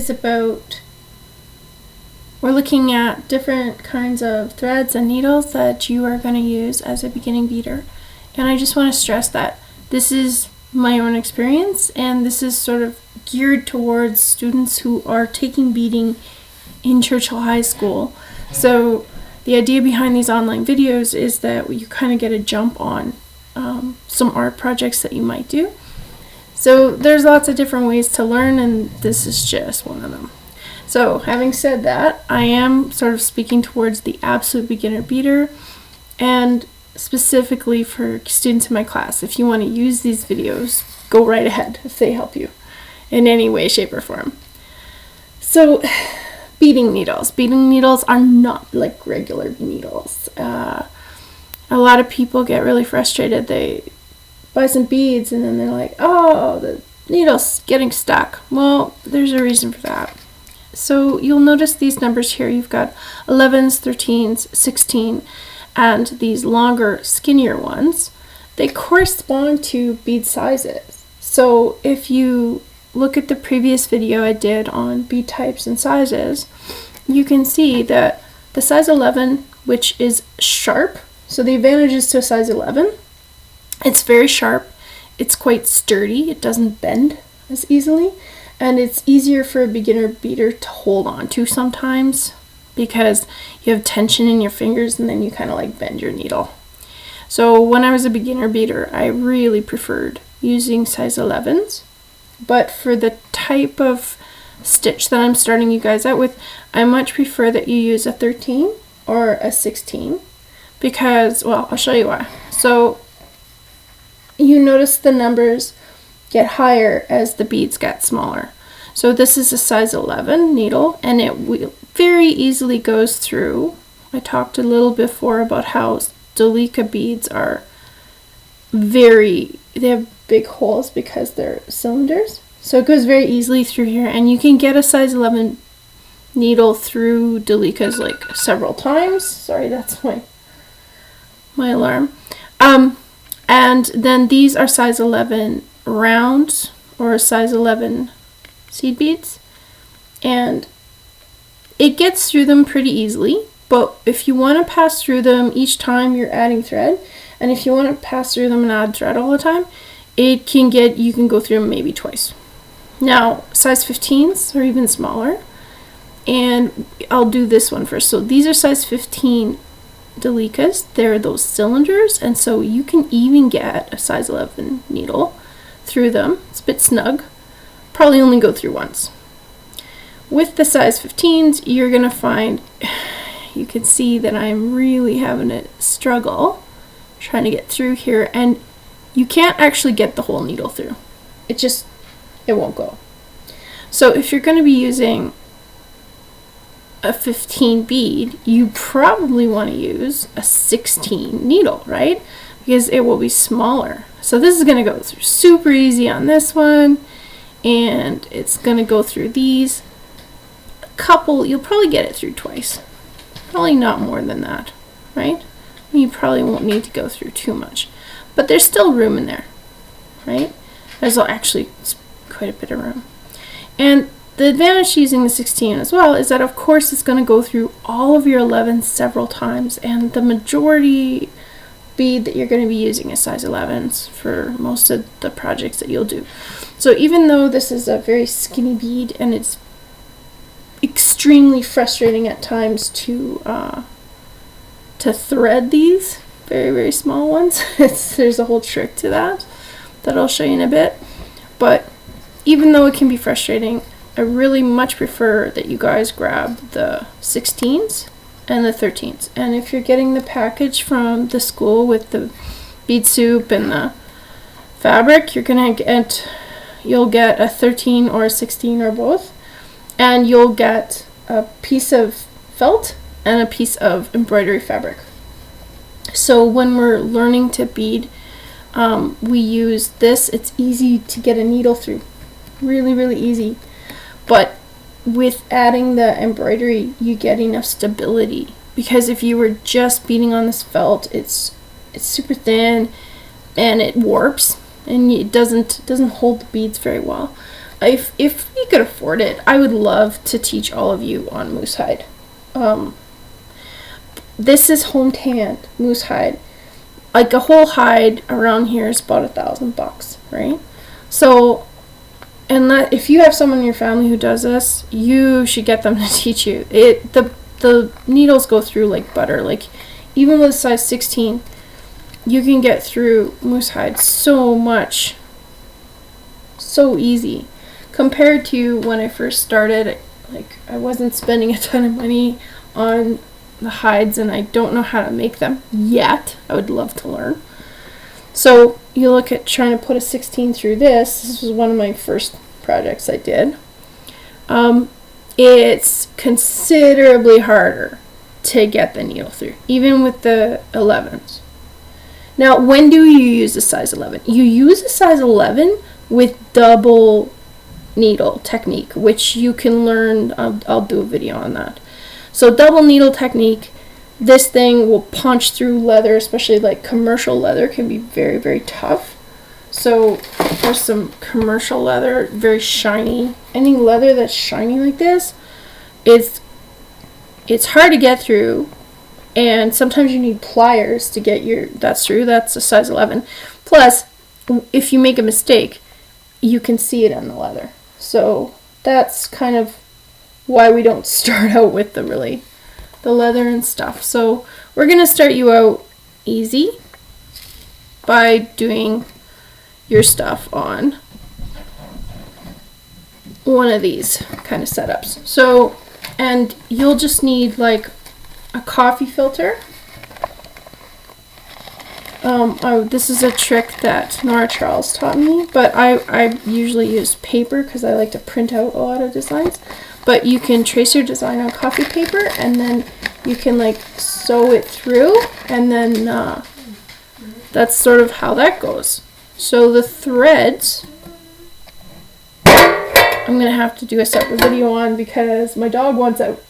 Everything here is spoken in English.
is about, we're looking at different kinds of threads and needles that you are going to use as a beginning beader. And I just want to stress that this is my own experience, and this is sort of geared towards students who are taking beading in Churchill High School. So the idea behind these online videos is that you kind of get a jump on some art projects that you might do. So there's lots of different ways to learn, and this is just one of them. So having said that, I am sort of speaking towards the absolute beginner beader, and specifically for students in my class. If you want to use these videos, go right ahead if they help you in any way, shape, or form. So beading needles. Beading needles are not like regular needles. A lot of people get really frustrated. They buy some beads and then they're like, oh, the needle's getting stuck. Well, there's a reason for that. So you'll notice these numbers here. You've got 11s, 13s, 16, and these longer, skinnier ones. They correspond to bead sizes. So if you look at the previous video I did on bead types and sizes, you can see that the size 11, which is sharp, so the advantages to a size 11, it's very sharp, it's quite sturdy, it doesn't bend as easily, and it's easier for a beginner beader to hold on to sometimes because you have tension in your fingers and then you kind of like bend your needle. So when I was a beginner beader, I really preferred using size 11s, but for the type of stitch that I'm starting you guys out with, I much prefer that you use a 13 or a 16 because, well, I'll show you why. So you notice the numbers get higher as the beads get smaller. So this is a size 11 needle, and it very easily goes through. I talked a little before about how Delica beads are they have big holes because they're cylinders. So it goes very easily through here, and you can get a size 11 needle through Delicas like several times. Sorry, that's my alarm. And then these are size 11 round or size 11 seed beads, and it gets through them pretty easily. But if you want to pass through them each time you're adding thread, and if you want to pass through them and add thread all the time, you can go through them maybe twice. Now size 15s are even smaller, and I'll do this one first. So these are size 15 Delicas. They're those cylinders, and so you can even get a size 11 needle through them. It's a bit snug. Probably only go through once. With the size 15s, you're gonna find, you can see that I'm really having a struggle trying to get through here, and you can't actually get the whole needle through. It won't go. So if you're going to be using a 15 bead, you probably want to use a 16 needle, right? Because it will be smaller. So this is going to go through super easy on this one, and it's going to go through these. You'll probably get it through twice. Probably not more than that, right? You probably won't need to go through too much. But there's still room in there, right? There's actually quite a bit of room. And the advantage to using the 16 as well is that, of course, it's going to go through all of your 11s several times, and the majority bead that you're going to be using is size 11s for most of the projects that you'll do. So even though this is a very skinny bead and it's extremely frustrating at times to thread these very, very small ones, there's a whole trick to that I'll show you in a bit. But even though it can be frustrating, I really much prefer that you guys grab the 16s and the 13s. And if you're getting the package from the school with the bead soup and the fabric, you'll get a 13 or a 16 or both, and you'll get a piece of felt and a piece of embroidery fabric. So when we're learning to bead, we use this. It's easy to get a needle through, really, really easy. But with adding the embroidery, you get enough stability, because if you were just beading on this felt, it's super thin and it warps and it doesn't hold the beads very well. if we could afford it, I would love to teach all of you on moose hide. This is home tanned moose hide. Like a whole hide around here is about $1,000, right? So, and that if you have someone in your family who does this, you should get them to teach you. The needles go through like butter. Like even with size 16, you can get through moose hide so much, so easy, compared to when I first started. Like I wasn't spending a ton of money on the hides, and I don't know how to make them yet. I would love to learn. So you look at trying to put a 16 through this. This was one of my first projects I did. It's considerably harder to get the needle through, even with the 11s. Now, when do you use a size 11? You use a size 11 with double needle technique, which you can learn. I'll do a video on that. So double needle technique, this thing will punch through leather, especially like commercial leather can be very, very tough. So there's some commercial leather, very shiny. Any leather that's shiny like this, it's hard to get through, and sometimes you need pliers to get that's through. That's a size 11. Plus, if you make a mistake, you can see it on the leather. So that's kind of why we don't start out with the leather and stuff. So we're gonna start you out easy by doing your stuff on one of these kind of setups. So, and you'll just need like a coffee filter. This is a trick that Nora Charles taught me, but I usually use paper because I like to print out a lot of designs. But you can trace your design on coffee paper, and then you can like sew it through, and then that's sort of how that goes. So the threads, I'm gonna have to do a separate video on because my dog wants out.